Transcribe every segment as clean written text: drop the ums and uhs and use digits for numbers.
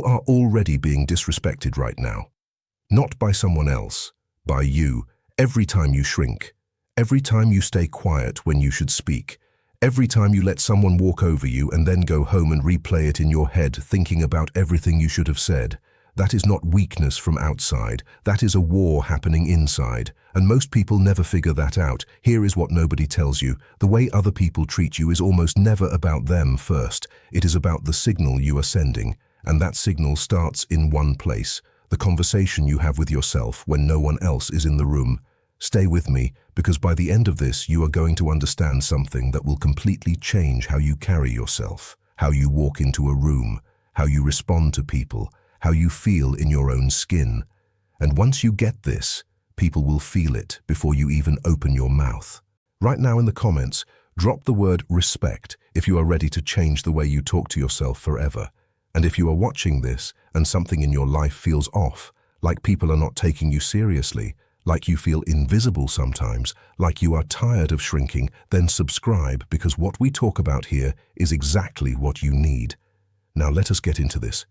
You are already being disrespected right now. Not by someone else, by you, every time you shrink, every time you stay quiet when you should speak, every time you let someone walk over you and then go home and replay it in your head thinking about everything you should have said. That is not weakness from outside, that is a war happening inside, and most people never figure that out. Here is what nobody tells you. The way other people treat you is almost never about them first. It is about the signal you are sending, and that signal starts in one place, the conversation you have with yourself when no one else is in the room. Stay with me, because by the end of this you are going to understand something that will completely change how you carry yourself, how you walk into a room, how you respond to people, how you feel in your own skin. And once you get this, people will feel it before you even open your mouth. Right now in the comments, drop the word respect if you are ready to change the way you talk to yourself forever. And if you are watching this and something in your life feels off, like people are not taking you seriously, like you feel invisible sometimes, like you are tired of shrinking, then subscribe, because what we talk about here is exactly what you need. Now let us get into this.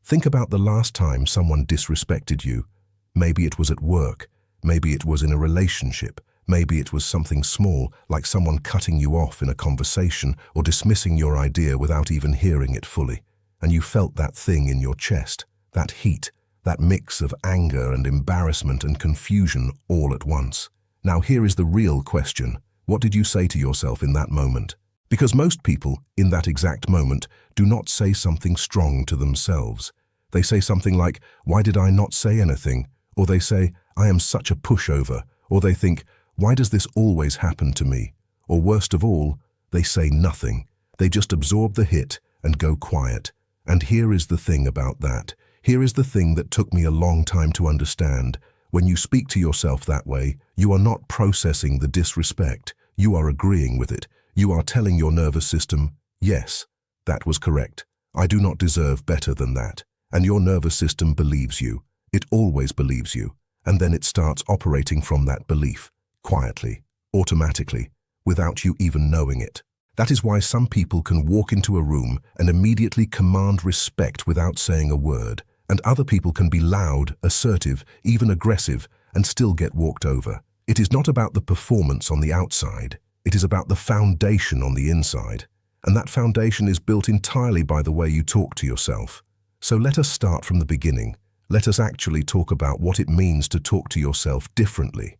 Think about the last time someone disrespected you. Maybe it was at work, maybe it was in a relationship, maybe it was something small, like someone cutting you off in a conversation or dismissing your idea without even hearing it fully. And you felt that thing in your chest, that heat, that mix of anger and embarrassment and confusion all at once. Now here is the real question. What did you say to yourself in that moment? Because most people, in that exact moment, do not say something strong to themselves. They say something like, "Why did I not say anything?" Or they say, "I am such a pushover." Or they think, "Why does this always happen to me?" Or worst of all, they say nothing. They just absorb the hit and go quiet. And here is the thing about that. Here is the thing that took me a long time to understand. When you speak to yourself that way, you are not processing the disrespect. You are agreeing with it. You are telling your nervous system, "Yes, that was correct. I do not deserve better than that." And your nervous system believes you. It always believes you. And then it starts operating from that belief, quietly, automatically, without you even knowing it. That is why some people can walk into a room and immediately command respect without saying a word, and other people can be loud, assertive, even aggressive, and still get walked over. It is not about the performance on the outside. It is about the foundation on the inside, and that foundation is built entirely by the way you talk to yourself. So let us start from the beginning. Let us actually talk about what it means to talk to yourself differently.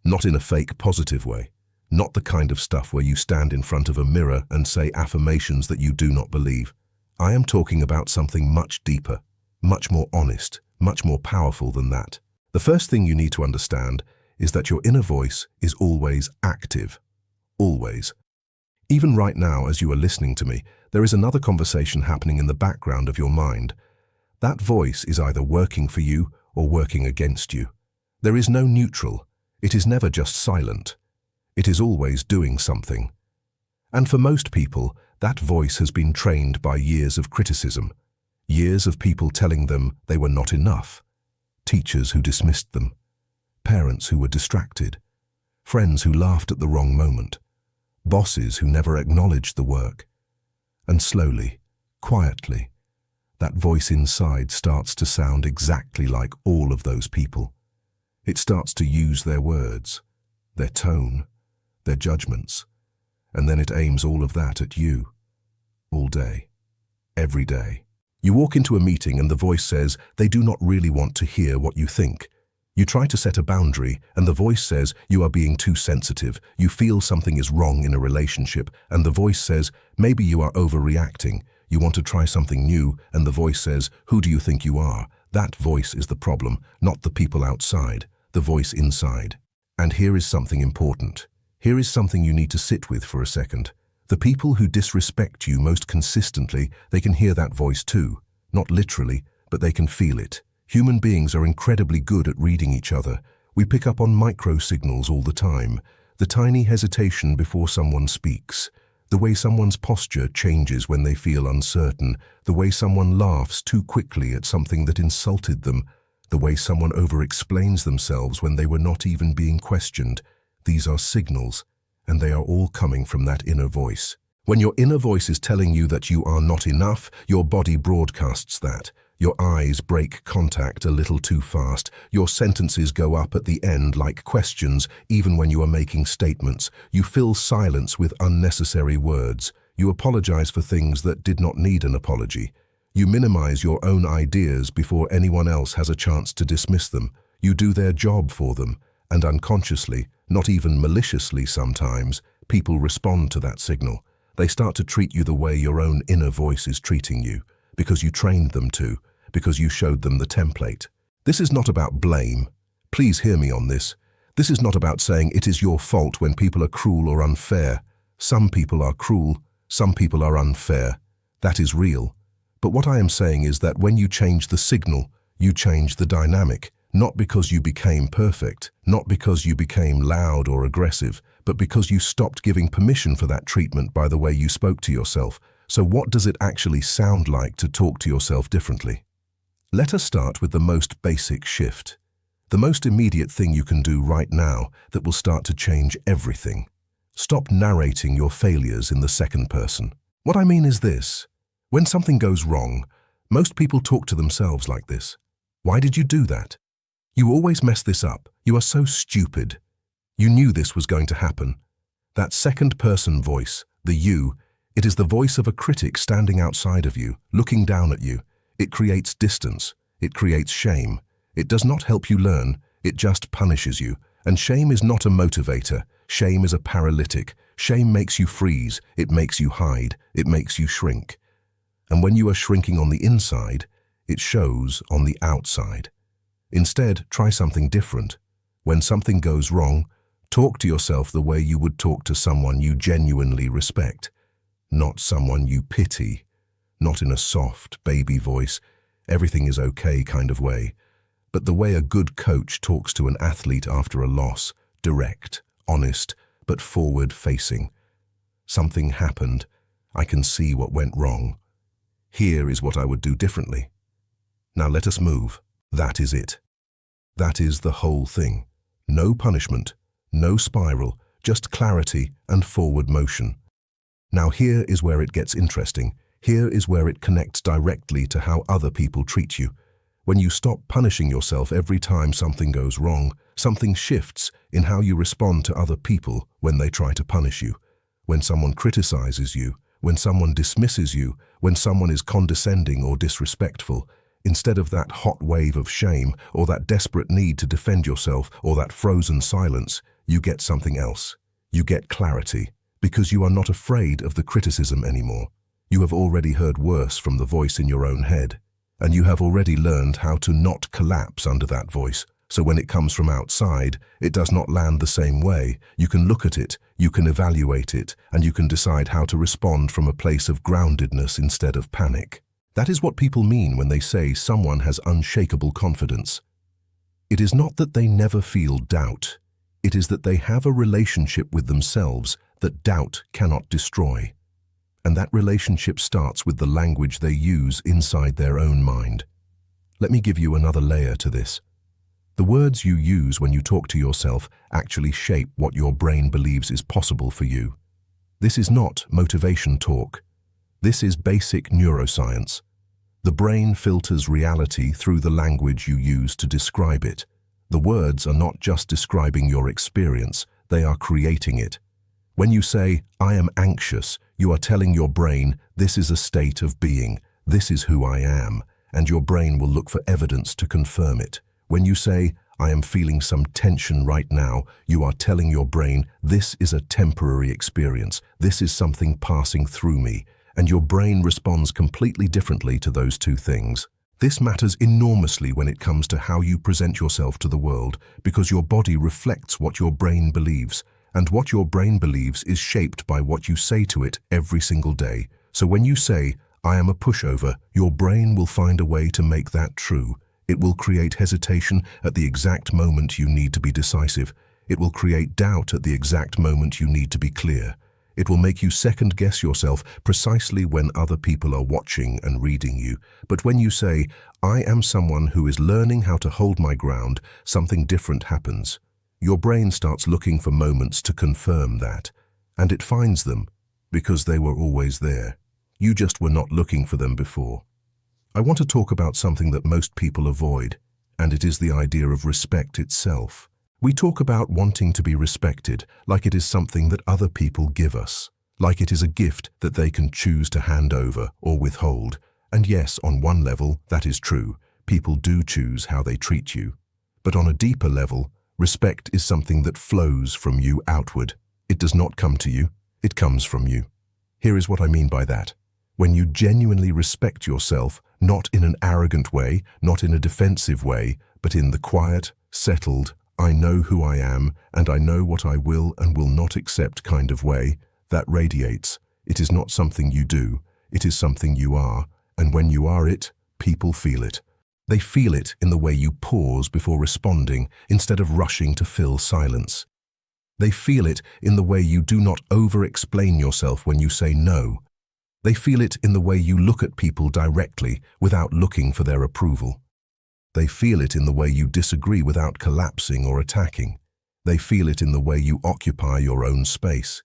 Not in a fake positive way. Not the kind of stuff where you stand in front of a mirror and say affirmations that you do not believe. I am talking about something much deeper, much more honest, much more powerful than that. The first thing you need to understand is that your inner voice is always active. Always. Even right now, as you are listening to me, there is another conversation happening in the background of your mind. That voice is either working for you or working against you. There is no neutral. It is never just silent. It is always doing something. And for most people, that voice has been trained by years of criticism, years of people telling them they were not enough, teachers who dismissed them, parents who were distracted, friends who laughed at the wrong moment, bosses who never acknowledged the work. And slowly, quietly, that voice inside starts to sound exactly like all of those people. It starts to use their words, their tone, their judgments, and then it aims all of that at you, all day, every day. You walk into a meeting and the voice says they do not really want to hear what you think. You try to set a boundary and the voice says you are being too sensitive. You feel something is wrong in a relationship and the voice says maybe you are overreacting. You want to try something new and the voice says, who do you think you are? That voice is the problem, not the people outside, the voice inside. And here is something important. Here is something you need to sit with for a second. The people who disrespect you most consistently, they can hear that voice too. Not literally, but they can feel it. Human beings are incredibly good at reading each other. We pick up on micro signals all the time. The tiny hesitation before someone speaks. The way someone's posture changes when they feel uncertain. The way someone laughs too quickly at something that insulted them. The way someone over-explains themselves when they were not even being questioned. These are signals, and they are all coming from that inner voice. When your inner voice is telling you that you are not enough, your body broadcasts that. Your eyes break contact a little too fast. Your sentences go up at the end like questions, even when you are making statements. You fill silence with unnecessary words. You apologize for things that did not need an apology. You minimize your own ideas before anyone else has a chance to dismiss them. You do their job for them, and unconsciously, not even maliciously sometimes, people respond to that signal. They start to treat you the way your own inner voice is treating you, because you trained them to, because you showed them the template. This is not about blame. Please hear me on this. This is not about saying it is your fault when people are cruel or unfair. Some people are cruel, some people are unfair. That is real. But what I am saying is that when you change the signal, you change the dynamic, not because you became perfect, not because you became loud or aggressive, but because you stopped giving permission for that treatment by the way you spoke to yourself. So what does it actually sound like to talk to yourself differently? Let us start with the most basic shift. The most immediate thing you can do right now that will start to change everything. Stop narrating your failures in the second person. What I mean is this. When something goes wrong, most people talk to themselves like this. Why did you do that? You always mess this up. You are so stupid. You knew this was going to happen. That second-person voice, the you, it is the voice of a critic standing outside of you, looking down at you. It creates distance. It creates shame. It does not help you learn. It just punishes you. And shame is not a motivator. Shame is a paralytic. Shame makes you freeze. It makes you hide. It makes you shrink. And when you are shrinking on the inside, it shows on the outside. Instead, try something different. When something goes wrong, talk to yourself the way you would talk to someone you genuinely respect, not someone you pity, not in a soft, baby voice, everything is okay kind of way, but the way a good coach talks to an athlete after a loss, direct, honest, but forward-facing. Something happened. I can see what went wrong. Here is what I would do differently. Now let us move. That is it. That is the whole thing. No punishment, no spiral, just clarity and forward motion. Now here is where it gets interesting. Here is where it connects directly to how other people treat you. When you stop punishing yourself every time something goes wrong, something shifts in how you respond to other people when they try to punish you. When someone criticizes you, when someone dismisses you, when someone is condescending or disrespectful, instead of that hot wave of shame or that desperate need to defend yourself or that frozen silence, you get something else. You get clarity, because you are not afraid of the criticism anymore. You have already heard worse from the voice in your own head, and you have already learned how to not collapse under that voice. So when it comes from outside, it does not land the same way. You can look at it, you can evaluate it, and you can decide how to respond from a place of groundedness instead of panic. That is what people mean when they say someone has unshakable confidence. It is not that they never feel doubt. It is that they have a relationship with themselves that doubt cannot destroy. And that relationship starts with the language they use inside their own mind. Let me give you another layer to this. The words you use when you talk to yourself actually shape what your brain believes is possible for you. This is not motivation talk. This is basic neuroscience. The brain filters reality through the language you use to describe it. The words are not just describing your experience, they are creating it. When you say, "I am anxious," you are telling your brain, this is a state of being, this is who I am, and your brain will look for evidence to confirm it. When you say, "I am feeling some tension right now," you are telling your brain, this is a temporary experience, this is something passing through me, and your brain responds completely differently to those two things. This matters enormously when it comes to how you present yourself to the world, because your body reflects what your brain believes, and what your brain believes is shaped by what you say to it every single day. So when you say, "I am a pushover," your brain will find a way to make that true. It will create hesitation at the exact moment you need to be decisive. It will create doubt at the exact moment you need to be clear. It will make you second-guess yourself precisely when other people are watching and reading you. But when you say, "I am someone who is learning how to hold my ground," something different happens. Your brain starts looking for moments to confirm that, and it finds them because they were always there. You just were not looking for them before. I want to talk about something that most people avoid, and it is the idea of respect itself. We talk about wanting to be respected like it is something that other people give us, like it is a gift that they can choose to hand over or withhold. And yes, on one level, that is true. People do choose how they treat you. But on a deeper level, respect is something that flows from you outward. It does not come to you, it comes from you. Here is what I mean by that. When you genuinely respect yourself, not in an arrogant way, not in a defensive way, but in the quiet, settled, I know who I am and I know what I will and will not accept kind of way, that radiates. It is not something you do, it is something you are, and when you are it, people feel it. They feel it in the way you pause before responding instead of rushing to fill silence. They feel it in the way you do not over-explain yourself when you say no. They feel it in the way you look at people directly without looking for their approval. They feel it in the way you disagree without collapsing or attacking. They feel it in the way you occupy your own space.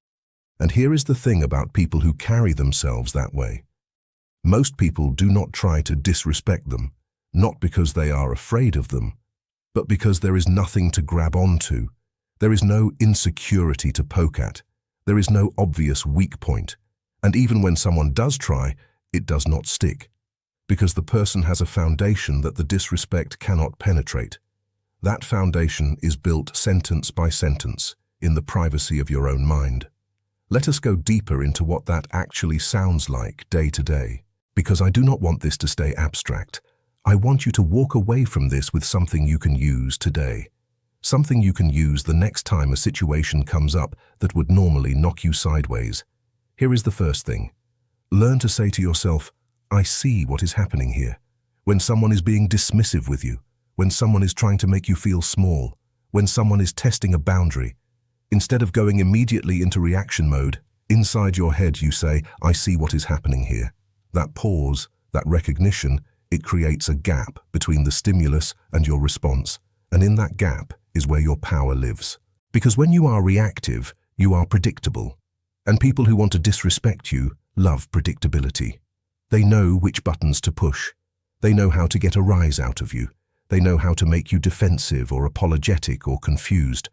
And here is the thing about people who carry themselves that way. Most people do not try to disrespect them, not because they are afraid of them, but because there is nothing to grab onto. There is no insecurity to poke at. There is no obvious weak point. And even when someone does try, it does not stick, because the person has a foundation that the disrespect cannot penetrate. That foundation is built sentence by sentence in the privacy of your own mind. Let us go deeper into what that actually sounds like day to day, because I do not want this to stay abstract. I want you to walk away from this with something you can use today. Something you can use the next time a situation comes up that would normally knock you sideways. Here is the first thing. Learn to say to yourself, I see what is happening here. When someone is being dismissive with you, when someone is trying to make you feel small, when someone is testing a boundary, instead of going immediately into reaction mode, inside your head you say, I see what is happening here. That pause, that recognition, it creates a gap between the stimulus and your response. And in that gap is where your power lives. Because when you are reactive, you are predictable. And people who want to disrespect you love predictability. They know which buttons to push. They know how to get a rise out of you. They know how to make you defensive or apologetic or confused.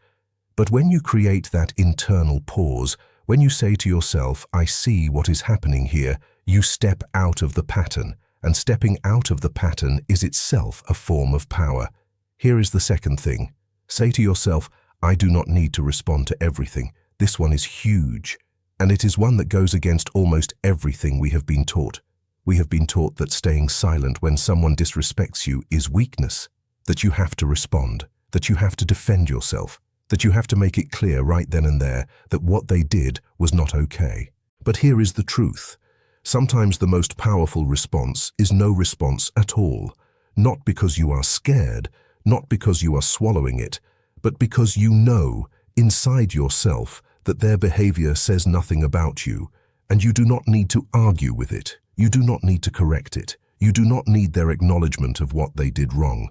But when you create that internal pause, when you say to yourself, I see what is happening here, you step out of the pattern. And stepping out of the pattern is itself a form of power. Here is the second thing. Say to yourself, I do not need to respond to everything. This one is huge. And it is one that goes against almost everything we have been taught. We have been taught that staying silent when someone disrespects you is weakness, that you have to respond, that you have to defend yourself, that you have to make it clear right then and there that what they did was not okay. But here is the truth. Sometimes the most powerful response is no response at all, not because you are scared, not because you are swallowing it, but because you know inside yourself that their behavior says nothing about you, and you do not need to argue with it. You do not need to correct it. You do not need their acknowledgement of what they did wrong.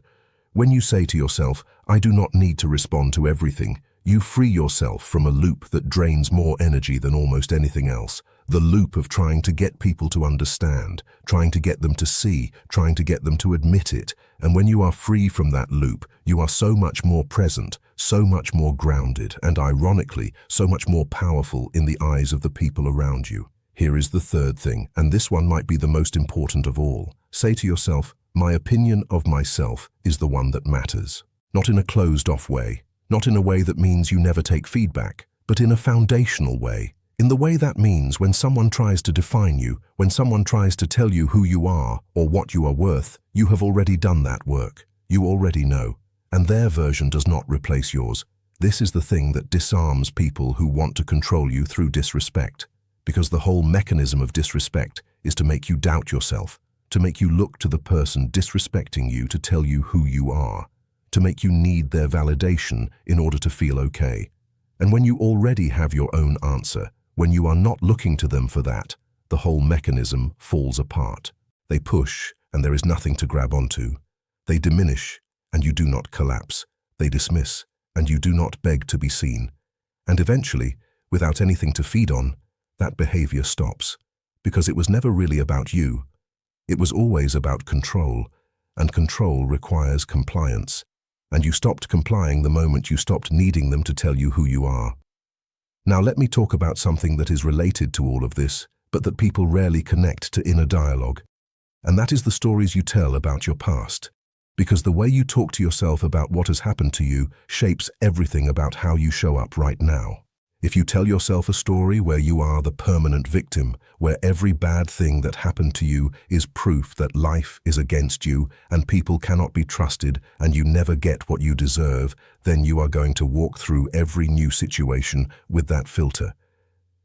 When you say to yourself, I do not need to respond to everything, you free yourself from a loop that drains more energy than almost anything else. The loop of trying to get people to understand, trying to get them to see, trying to get them to admit it. And when you are free from that loop, you are so much more present, so much more grounded, and ironically, so much more powerful in the eyes of the people around you. Here is the third thing, and this one might be the most important of all. Say to yourself, my opinion of myself is the one that matters. Not in a closed-off way, not in a way that means you never take feedback, but in a foundational way. In the way that means when someone tries to define you, when someone tries to tell you who you are or what you are worth, you have already done that work. You already know. And their version does not replace yours. This is the thing that disarms people who want to control you through disrespect. Because the whole mechanism of disrespect is to make you doubt yourself, to make you look to the person disrespecting you to tell you who you are, to make you need their validation in order to feel okay. And when you already have your own answer, when you are not looking to them for that, the whole mechanism falls apart. They push, and there is nothing to grab onto. They diminish, and you do not collapse. They dismiss, and you do not beg to be seen. And eventually, without anything to feed on, that behavior stops. Because it was never really about you. It was always about control, and control requires compliance. And you stopped complying the moment you stopped needing them to tell you who you are. Now let me talk about something that is related to all of this, but that people rarely connect to inner dialogue. And that is the stories you tell about your past. Because the way you talk to yourself about what has happened to you shapes everything about how you show up right now. If you tell yourself a story where you are the permanent victim, where every bad thing that happened to you is proof that life is against you and people cannot be trusted and you never get what you deserve, then you are going to walk through every new situation with that filter.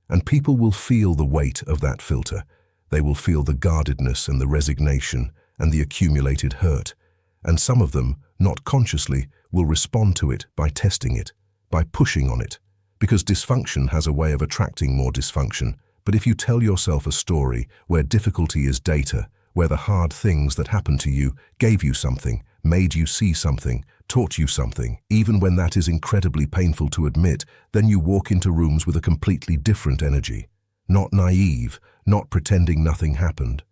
And people will feel the weight of that filter. They will feel the guardedness and the resignation and the accumulated hurt. And some of them, not consciously, will respond to it by testing it, by pushing on it. Because dysfunction has a way of attracting more dysfunction. But if you tell yourself a story where difficulty is data, where the hard things that happened to you gave you something, made you see something, taught you something, even when that is incredibly painful to admit, then you walk into rooms with a completely different energy. Not naive, not pretending nothing happened,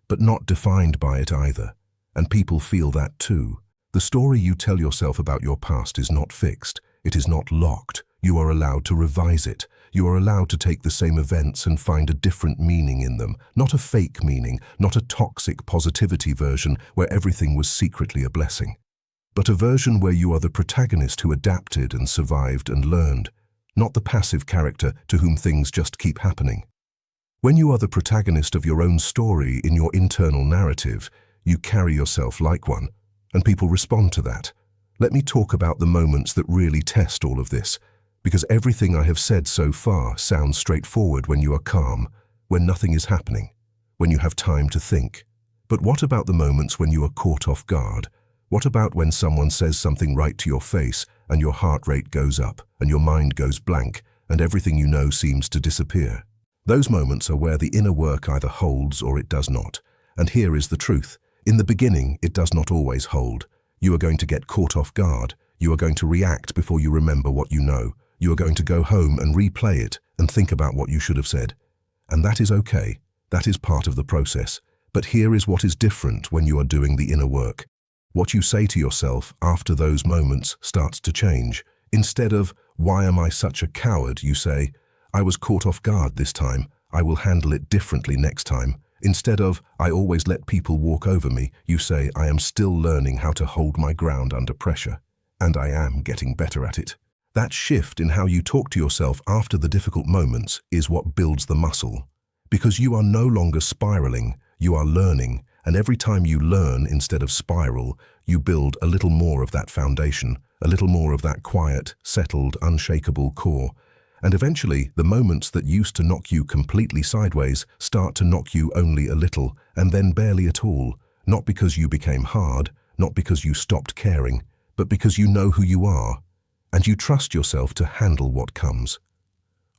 but not defined by it either. And people feel that too. The story you tell yourself about your past is not fixed. It is not locked. You are allowed to revise it. You are allowed to take the same events and find a different meaning in them. Not a fake meaning, not a toxic positivity version where everything was secretly a blessing. But a version where you are the protagonist who adapted and survived and learned. Not the passive character to whom things just keep happening. When you are the protagonist of your own story in your internal narrative, you carry yourself like one, and people respond to that. Let me talk about the moments that really test all of this, because everything I have said so far sounds straightforward when you are calm, when nothing is happening, when you have time to think. But what about the moments when you are caught off guard? What about when someone says something right to your face and your heart rate goes up and your mind goes blank and everything you know seems to disappear? Those moments are where the inner work either holds or it does not. And here is the truth. In the beginning, it does not always hold. You are going to get caught off guard. You are going to react before you remember what you know. You are going to go home and replay it and think about what you should have said. And that is okay. That is part of the process. But here is what is different when you are doing the inner work. What you say to yourself after those moments starts to change. Instead of, "Why am I such a coward?" you say, "I was caught off guard this time. I will handle it differently next time." Instead of, "I always let people walk over me," you say, "I am still learning how to hold my ground under pressure. And I am getting better at it." That shift in how you talk to yourself after the difficult moments is what builds the muscle. Because you are no longer spiraling, you are learning, and every time you learn instead of spiral, you build a little more of that foundation, a little more of that quiet, settled, unshakable core. And eventually, the moments that used to knock you completely sideways start to knock you only a little, and then barely at all, not because you became hard, not because you stopped caring, but because you know who you are, and you trust yourself to handle what comes.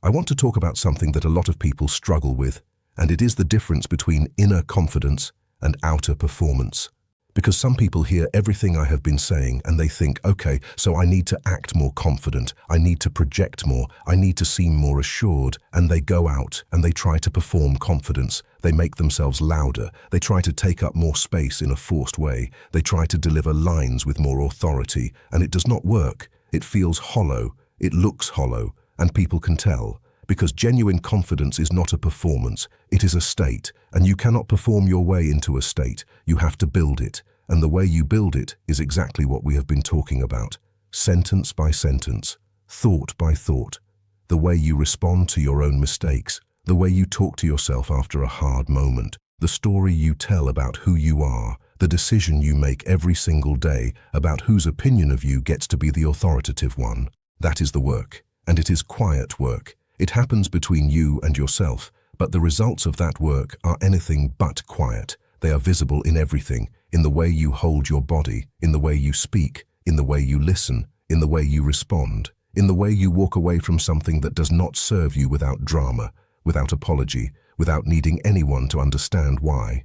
I want to talk about something that a lot of people struggle with, and it is the difference between inner confidence and outer performance. Because some people hear everything I have been saying and they think, okay, so I need to act more confident, I need to project more, I need to seem more assured, and they go out and they try to perform confidence. They make themselves louder, they try to take up more space in a forced way, they try to deliver lines with more authority, and it does not work. It feels hollow, it looks hollow, and people can tell. Because genuine confidence is not a performance, it is a state, and you cannot perform your way into a state, you have to build it, and the way you build it is exactly what we have been talking about. Sentence by sentence, thought by thought, the way you respond to your own mistakes, the way you talk to yourself after a hard moment, the story you tell about who you are, the decision you make every single day about whose opinion of you gets to be the authoritative one. That is the work, and it is quiet work. It happens between you and yourself, but the results of that work are anything but quiet. They are visible in everything, in the way you hold your body, in the way you speak, in the way you listen, in the way you respond, in the way you walk away from something that does not serve you without drama, without apology, without needing anyone to understand why.